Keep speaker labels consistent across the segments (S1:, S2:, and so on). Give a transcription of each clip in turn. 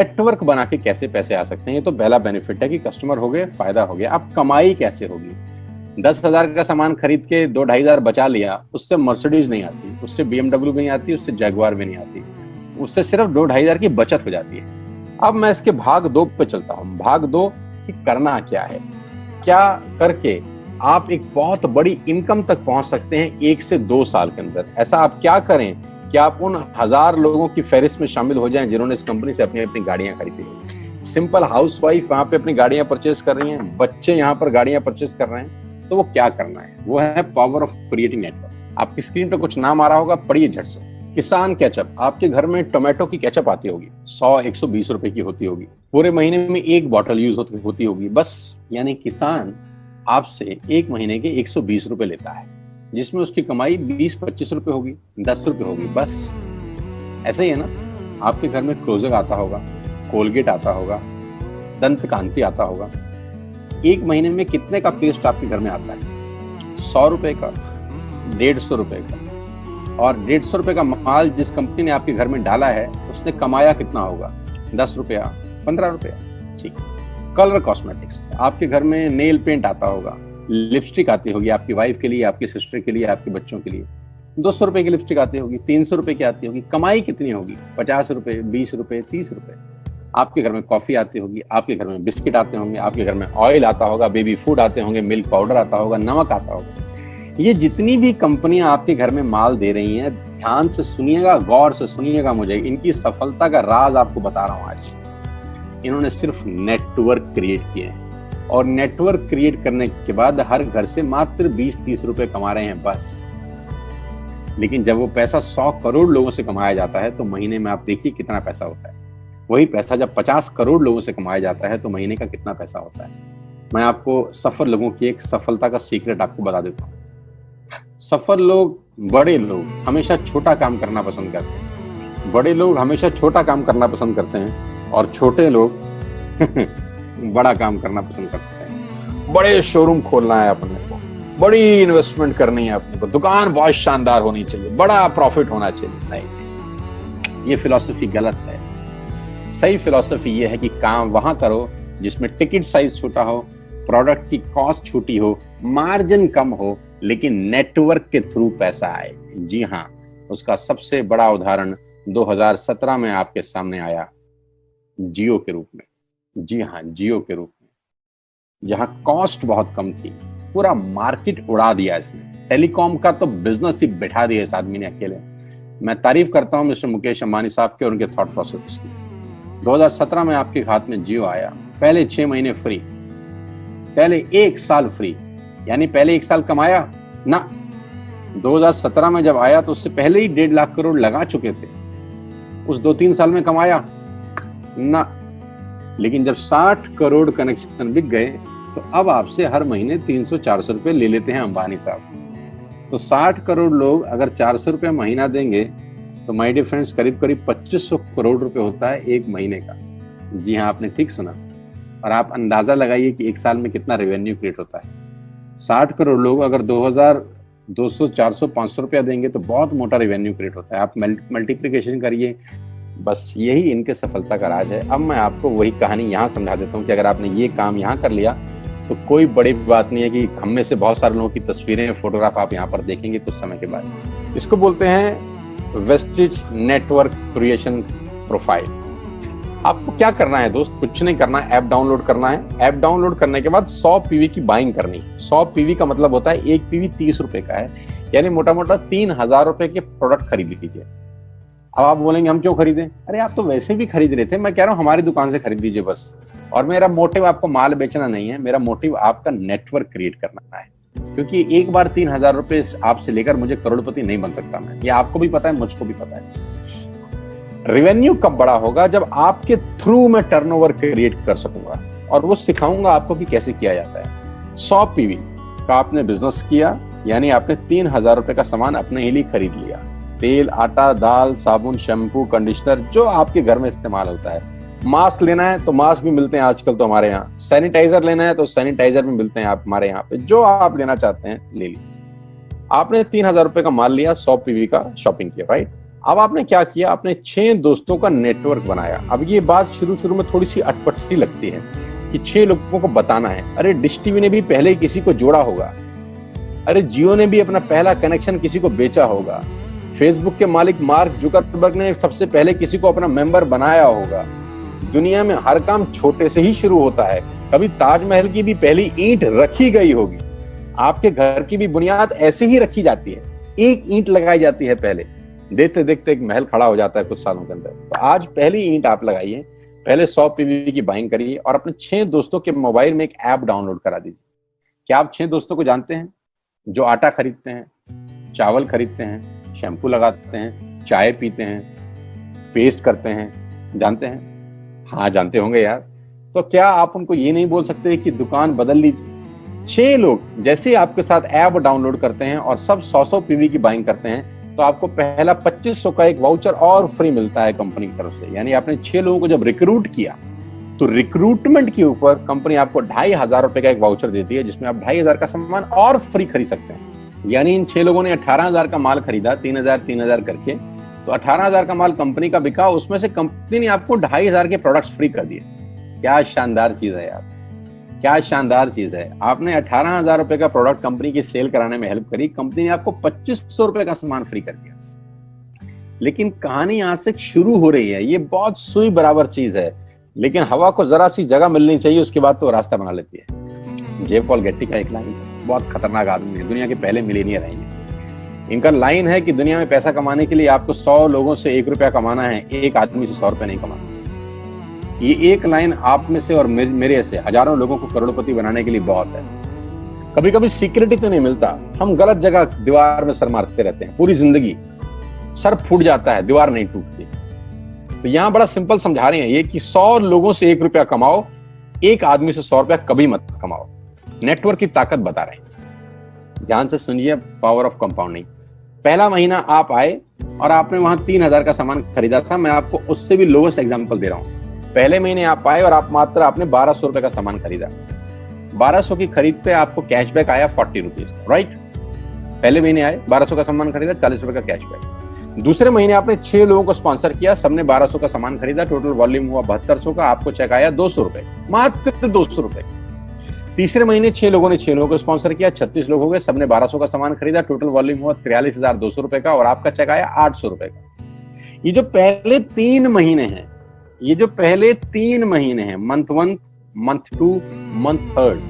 S1: Network बना के कैसे पैसे आ सकते हैं, ये तो पहला बेनिफिट है कि कस्टमर हो गए, फायदा हो गया। अब कमाई कैसे होगी? 10,000 का सामान खरीद के 2-2,500 बचा लिया, उससे मर्सिडीज नहीं आती, उससे BMW भी नहीं आती, उससे जैगवार भी नहीं आती, उससे सिर्फ 2-2,500 की बचत हो जाती है। अब मैं इसके भाग 2 पे चलता हूँ। भाग 2 कि करना क्या है, क्या करके आप एक बहुत बड़ी इनकम तक पहुंच सकते हैं 1 से 2 साल के अंदर। ऐसा आप क्या करें कि आप उन 1000 लोगों की फहरिस्त में शामिल हो जाएं जिन्होंने इस कंपनी से अपनी अपनी गाड़ियां खरीदी हैं। सिंपल हाउसवाइफ वहां पे अपनी गाड़ियां परचेज कर रही हैं, बच्चे यहाँ पर गाड़ियां परचेज कर रहे हैं। तो वो क्या करना है, वो है पावर ऑफ क्रिएटिंग नेटवर्क। आपकी स्क्रीन पर कुछ नाम आ रहा होगा, पढ़िए झट से। किसान केचप, आपके घर में टोमेटो की केचप आती होगी, 100-120 रुपए की होती होगी, पूरे महीने में 1 बॉटल यूज होती होगी बस। यानी किसान आपसे 1 महीने के 120 रुपए लेता है, जिसमें उसकी कमाई 20-25 रुपए होगी, 10 रुपए होगी बस। ऐसा ही है ना, आपके घर में क्लोजर आता होगा, कोलगेट आता होगा, दंत कांति आता होगा। 1 महीने में कितने का पेस्ट आपके घर में आता है? 100 रुपए का, 150 रुपए का। और 150 रुपए का माल जिस कंपनी ने आपके घर में डाला है, उसने कमाया कितना होगा? 10 रुपया, 15 रुपया। ठीक। कलर कॉस्मेटिक्स, आपके घर में नेल पेंट आता होगा, लिपस्टिक आती होगी आपकी वाइफ के लिए, आपकी सिस्टर के लिए, आपके बच्चों के लिए। 200 रुपए की लिपस्टिक आती होगी, 300 रुपए की आती होगी। कमाई कितनी होगी? 50 रुपए, 20 रुपए, 30 रुपए। आपके घर में कॉफी आती होगी, आपके घर में बिस्किट आते होंगे, आपके घर में ऑयल आता होगा, बेबी फूड आते होंगे, मिल्क पाउडर आता होगा, नमक आता होगा। ये जितनी भी कंपनियां आपके घर में माल दे रही हैं, ध्यान से सुनिएगा, गौर से सुनिएगा मुझे, इनकी सफलता का राज आपको बता रहा हूं आज। इन्होंने सिर्फ नेटवर्क क्रिएट किए हैं, और नेटवर्क क्रिएट करने के बाद हर घर से मात्र 20-30 रुपए कमा रहे हैं बस। लेकिन जब वो पैसा 100 करोड़ लोगों से कमाया जाता है तो महीने में आप देखिए कितना पैसा होता है। वही पैसा जब 50 करोड़ लोगों से कमाया जाता है तो महीने का कितना पैसा होता है। मैं आपको सफल लोगों की एक सफलता का सीक्रेट आपको बता देता हूँ। सफल लोग, बड़े लोग हमेशा छोटा काम करना पसंद करते हैं, बड़े लोग हमेशा छोटा काम करना पसंद करते हैं, और छोटे लोग बड़ा काम करना पसंद करते हैं। बड़े शोरूम खोलना है अपने को, बड़ी इन्वेस्टमेंट करनी है अपने को, दुकान बहुत शानदार होनी चाहिए, बड़ा प्रॉफिट होना चाहिए। नहीं, ये फिलॉसफी गलत है। सही फिलॉसफी ये है कि काम वहां करो जिसमें टिकट साइज छोटा हो, प्रोडक्ट की कॉस्ट छोटी हो, मार्जिन कम हो, लेकिन नेटवर्क के थ्रू पैसा आए। जी हाँ, उसका सबसे बड़ा उदाहरण 2017 में आपके सामने आया, जियो के रूप में। जी हाँ, जियो के रूप में, जहां कॉस्ट बहुत कम थी, पूरा मार्केट उड़ा दिया इसने। टेलीकॉम का तो बिजनेस ही बिठा दिया इस आदमी ने अकेले। मैं तारीफ करता हूं मिस्टर मुकेश अंबानी साहब के और उनके थॉट प्रोसेस की। 2017 में आपके हाथ में जियो आया, पहले 6 महीने फ्री, पहले 1 साल फ्री। यानी पहले 1 साल कमाया ना। 2017 में जब आया तो उससे पहले ही 1.5 लाख करोड़ लगा चुके थे। उस 2-3 साल में कमाया ना। लेकिन जब 60 करोड़ कनेक्शन बिक गए तो अब आपसे हर महीने 300-400 रुपए ले लेते हैं अंबानी साहब। तो 60 करोड़ लोग अगर 400 रुपए महीना देंगे तो माय डियर फ्रेंड्स, करीब करीब 2500 करोड़ रुपए होता है 1 महीने का। जी हाँ, आपने ठीक सुना। और आप अंदाजा लगाइए कि 1 साल में कितना रेवेन्यू क्रिएट होता है। 60 करोड़ लोग अगर 2000, 200, 400, 500 रुपया देंगे तो बहुत मोटा रेवेन्यू क्रिएट होता है। आप मल्टीप्लिकेशन करिए, बस यही इनके सफलता का राज है। अब मैं आपको वही कहानी यहाँ समझा देता हूँ कि अगर आपने ये काम यहाँ कर लिया तो कोई बड़ी बात नहीं है कि हम में से बहुत सारे लोगों की तस्वीरें, फोटोग्राफ आप यहाँ पर देखेंगे कुछ समय के बाद। इसको बोलते हैं वेस्टिज नेटवर्क क्रिएशन प्रोफाइल। आपको क्या करना है दोस्त? कुछ नहीं करना है, ऐप डाउनलोड करना है। ऐप डाउनलोड करने के बाद 100 पीवी की बाइंग करनी है। 100 पीवी का मतलब होता है 1 पीवी 30 रुपए का है, यानी मोटा मोटा 3000 रुपए के प्रोडक्ट खरीद लीजिए। अब आप बोलेंगे हम क्यों खरीदें? अरे आप तो वैसे भी खरीद रहे थे, मैं कह रहा हूँ हमारी दुकान से खरीद लीजिए बस। और मेरा मोटिव आपको माल बेचना नहीं है, मेरा मोटिव आपका नेटवर्क क्रिएट करना है। क्योंकि एक बार 3000 रुपए आपसे लेकर मुझे करोड़पति नहीं बन सकता मैं, ये आपको भी पता है, मुझको भी पता है। रेवेन्यू कब बड़ा होगा? जब आपके थ्रू मैं टर्नओवर क्रिएट कर सकूंगा, और वो सिखाऊंगा आपको कि कैसे किया जाता है। 100 पीवी का आपने बिजनेस किया, यानी आपने 3000 रुपए का सामान अपने ही लिए खरीद लिया। तेल, आटा, दाल, साबुन, शैम्पू, कंडीशनर, जो आपके घर में इस्तेमाल होता है। मास्क लेना है तो मास्क भी मिलते हैं आजकल तो हमारे यहाँ। सैनिटाइजर लेना है तो सैनिटाइजर भी मिलते हैं आप हमारे यहाँ पे। जो आप लेना चाहते हैं ले लीजिए। आपने 3000 रुपए का माल लिया, 100 पीवी का शॉपिंग किया, राइट? अब आपने क्या किया, आपने 6 दोस्तों का नेटवर्क बनाया। अब ये बात शुरू में थोड़ी सी अटपटी लगती है कि 6 लोगों को बताना है। अरे डिश टीवी ने भी पहले किसी को जोड़ा होगा, अरे जियो ने भी अपना पहला कनेक्शन किसी को बेचा होगा, फेसबुक के मालिक मार्क जुकरबर्ग ने सबसे पहले किसी को अपना मेंबर बनाया होगा। दुनिया में हर काम छोटे से ही शुरू होता है। कभी ताजमहल की भी पहली ईंट रखी गई होगी, आपके घर की भी बुनियाद ऐसे ही रखी जाती है, एक ईंट लगाई जाती है पहले, देखते देखते एक महल खड़ा हो जाता है कुछ सालों के अंदर। तो आज पहली ईंट आप लगाइए, पहले 100 पीवी की बाइंग करिए और अपने 6 दोस्तों के मोबाइल में एक ऐप डाउनलोड करा दीजिए। क्या आप 6 दोस्तों को जानते हैं जो आटा खरीदते हैं, चावल खरीदते हैं, शैम्पू लगाते हैं, चाय पीते हैं, पेस्ट करते हैं? जानते हैं? हाँ जानते होंगे यार। तो क्या आप उनको ये नहीं बोल सकते कि दुकान बदल लीजिए? 6 लोग जैसे आपके साथ ऐप डाउनलोड करते हैं और सब 100 पीवी की बाइंग करते हैं तो आपको पहला 2500 का एक वाउचर और फ्री मिलता है कंपनी की तरफ से। यानी आपने 6 लोगों को जब रिक्रूट किया तो रिक्रूटमेंट के ऊपर कंपनी आपको 2500 रुपए का एक वाउचर देती है जिसमें आप 2500 का सामान और फ्री खरीद सकते हैं। यानी इन 6 लोगों ने 18,000 का माल खरीदा, 3,000 करके, तो 18,000 का माल कंपनी का बिका, उसमें से कंपनी ने आपको 2500 के प्रोडक्ट्स फ्री कर दिए। क्या शानदार चीज है यार, क्या शानदार चीज है। आपने 18,000 रुपए का प्रोडक्ट कंपनी की सेल कराने में हेल्प करी, कंपनी ने आपको 2500 रुपए का सामान फ्री कर दिया। लेकिन कहानी यहां से शुरू हो रही है। ये बहुत सुई बराबर चीज है, लेकिन हवा को जरा सी जगह मिलनी चाहिए, उसके बाद तो रास्ता बना लेती है। जे पॉल गेट्टी का एक लाइन, बहुत खतरनाक आदमी है, दुनिया के पहले मिलीनियर हैं। इनका लाइन है कि दुनिया में पैसा कमाने के लिए आपको 100 लोगों से 1 रुपया कमाना है, एक आदमी से 100 रुपया नहीं कमाना। ये एक लाइन आप में से और मेरे से हजारों लोगों को करोड़पति बनाने के लिए बहुत है। कभी कभी सिक्योरिटी तो नहीं मिलता, हम गलत जगह दीवार में सर मारते रहते हैं, पूरी जिंदगी सर फूट जाता है, दीवार नहीं टूटती। तो यहां बड़ा सिंपल समझा रहे हैं ये कि 100 लोगों से 1 रुपया कमाओ, एक आदमी से 100 रुपया कभी मत कमाओ। नेटवर्क की ताकत बता रहे हैं, ध्यान से सुनिए, पावर ऑफ कंपाउंडिंग। पहला महीना आप आए और आपने वहां 3,000 का सामान खरीदा था। मैं आपको उससे भी लोवेस्ट एग्जांपल दे रहा हूं। पहले महीने आप आए और आपने 1200 रुपए का सामान खरीदा। 1200 की खरीद पे आपको कैशबैक आया 40 रुपीज, राइट? पहले महीने आए, 1200 का सामान खरीदा, 40 रुपए का कैशबैक। दूसरे महीने आपने 6 लोगों को स्पॉन्सर किया, सबने 1200 का सामान खरीदा, टोटल वॉल्यूम हुआ 7200 का, आपको चेक आया 200 रुपए, मात्र 200 रुपए। तीसरे महीने 6 लोगों ने 6 लोगों को स्पॉन्सर किया, 36 लोग हो गए, सबने 1200 का सामान खरीदा, टोटल वॉल्यूम हुआ 43,200 रुपए का और आपका चेक आया 800 रुपए का। ये जो पहले 3 महीने हैं, ये जो पहले 3 महीने हैं, मंथ 1, मंथ 2, मंथ 3,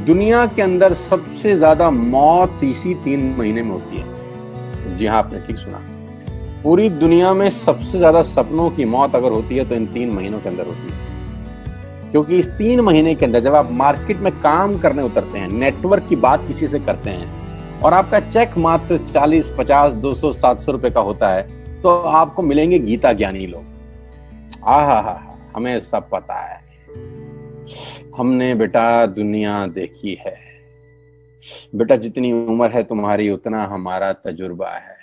S1: दुनिया के अंदर सबसे ज्यादा मौत इसी 3 महीने में होती है। जी हाँ, आपने ठीक सुना, पूरी दुनिया में सबसे ज्यादा सपनों की मौत अगर होती है तो इन 3 महीनों के अंदर होती है। क्योंकि इस 3 महीने के अंदर जब आप मार्केट में काम करने उतरते हैं, नेटवर्क की बात किसी से करते हैं और आपका चेक मात्र 40, 50, 200, 700 रुपए का होता है, तो आपको मिलेंगे गीता ज्ञानी लोग। आहा, हमें सब पता है, हमने बेटा दुनिया देखी है, बेटा जितनी उम्र है तुम्हारी उतना हमारा तजुर्बा है।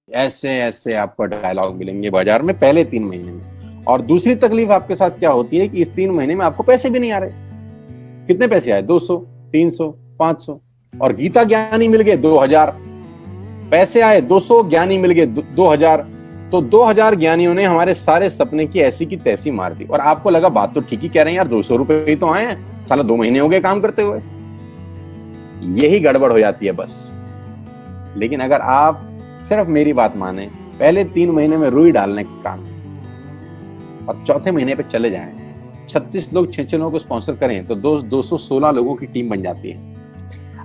S1: ऐसे ऐसे आपको डायलॉग मिलेंगे बाजार में पहले 3 महीने में। और दूसरी तकलीफ आपके साथ क्या होती है कि इस 3 महीने में आपको पैसे भी नहीं आ रहे। कितने पैसे आए? 200, 300, 500 और गीता ज्ञानी मिल गए 2000। पैसे आए 200, ज्ञानी मिल गए 2000। तो 2000 ज्ञानियों ने हमारे सारे सपने की ऐसी की तैसी मार दी। और आपको लगा बात तो ठीक ही कह रहे हैं यार, 200 रुपए ही तो आए हैं, साला 2 महीने हो गए काम करते हुए। यही गड़बड़ हो जाती है बस। लेकिन अगर आप सिर्फ मेरी बात माने, पहले 3 महीने में रुई डालने का काम और चौथे महीने पे चले जाएं, 36 लोग 6 लोगों को स्पॉन्सर करें तो 216 लोगों की टीम बन जाती है।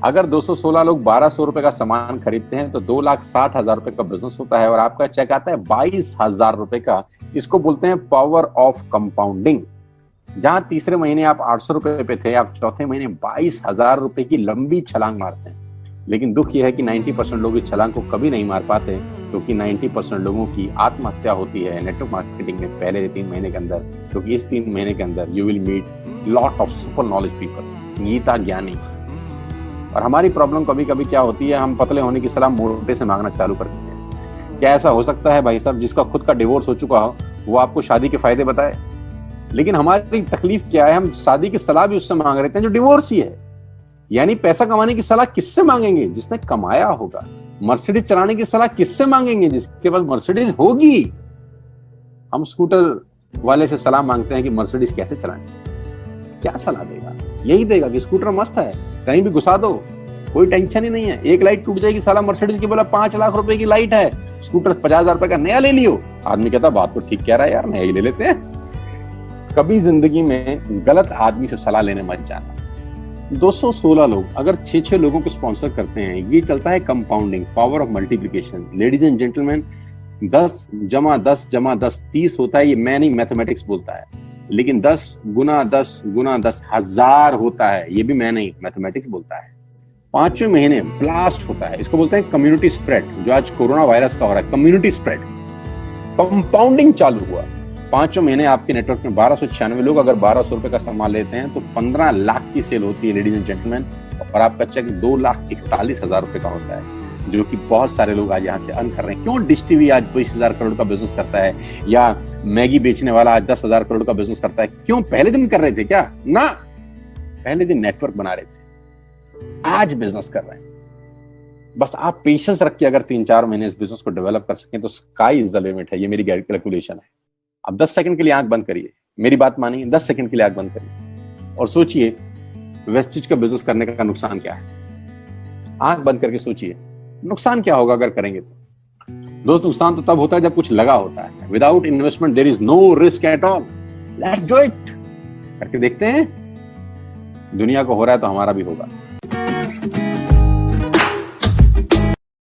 S1: अगर 216 लोग 1200 रुपए का सामान खरीदते हैं तो 2,60,000 रुपए का बिजनेस होता है और आपका चेक आता है 22,000 रुपए का। इसको बोलते हैं पावर ऑफ कंपाउंडिंग। जहां तीसरे महीने आप 800 रुपए पे थे, आप चौथे महीने 22,000 रुपए की लंबी छलांग मारते हैं। लेकिन दुख यह है कि 90% लोग इस छलांग को कभी नहीं मार पाते, क्योंकि 90% लोगों की आत्महत्या होती है नेटवर्क मार्केटिंग में पहले 3 महीने के अंदर। क्योंकि इस 3 महीने के अंदर you will meet lot of super knowledge people, Gita ज्ञानी। और हमारी प्रॉब्लम कभी कभी क्या होती है, हम पतले होने की सलाह मोटे से मांगना चालू कर देते हैं। क्या ऐसा हो सकता है भाई साहब, जिसका खुद का डिवोर्स हो चुका हो वो आपको शादी के फायदे बताए? लेकिन हमारी तकलीफ क्या है, हम शादी की सलाह भी उससे मांग रहे हैं जो डिवोर्स ही है। यानी पैसा कमाने की सलाह किससे मांगेंगे? जिसने कमाया होगा। मर्सिडीज चलाने की सलाह किससे मांगेंगे? जिसके पास मर्सिडीज होगी। हम स्कूटर वाले से सलाह मांगते हैं कि मर्सिडीज कैसे चलाएं। क्या सलाह देगा? यही देगा कि स्कूटर मस्त है, कहीं भी घुसा दो, कोई टेंशन ही नहीं है। एक लाइट टूट जाएगी, साला मर्सिडीज की बोला 5 लाख रुपए की लाइट है, स्कूटर 50,000 रुपए का नया ले लियो। आदमी कहता बात तो ठीक कह रहा है यार, नया ही ले लेते हैं। कभी जिंदगी में गलत आदमी से सलाह लेने मत जाना। 216 लोग अगर 6-6 लोगों को स्पॉन्सर करते हैं, ये चलता है compounding, power of multiplication. Ladies and gentleman, 10 × 10 = 10 30 होता है। ये मैं नहीं, मैथमेटिक्स बोलता है। लेकिन 10 × 10 × 10 1000 होता है। ये भी मैं नहीं, मैथमेटिक्स बोलता है। 5वें महीने ब्लास्ट होता है, इसको बोलते हैं कम्युनिटी स्प्रेड। जो आज कोरोना वायरस का हो रहा है, कम्युनिटी स्प्रेड, कंपाउंडिंग चालू हुआ। 5वें महीने आपके नेटवर्क में 1296 लोग अगर 1200 रुपए का सामान लेते हैं तो 15 लाख की सेल होती है लेडीज एंड जेंटलमैन। और आपका चेक 2,41,000 रुपए का होता है, जो कि बहुत सारे लोग आज यहाँ से अर्न कर रहे हैं। क्यों डिश टीवी आज 20,000 करोड़ का बिजनेस करता है, या मैगी बेचने वाला आज 10,000 करोड़ का बिजनेस करता है? क्यों? पहले दिन कर रहे थे क्या? ना, पहले दिन नेटवर्क बना रहे थे, आज बिजनेस कर रहे हैं। बस आप पेशेंस रख के अगर 3-4 महीने इस बिजनेस को डेवलप कर सकें तो स्काई इज द लिमिट है। ये मेरी कैलकुलेशन है। अब 10 सेकंड के लिए आंख बंद करिए, मेरी बात मानिए, 10 सेकंड के लिए आंख बंद करिए और सोचिए वेस्टिज का बिजनेस करने का नुकसान क्या है। आंख बंद करके सोचिए नुकसान क्या होगा अगर करेंगे तो। दोस्त, नुकसान तो तब होता है जब कुछ लगा होता है। Without investment there is no risk at all. Let's do it. करके देखते हैं, दुनिया को हो रहा है तो हमारा भी होगा।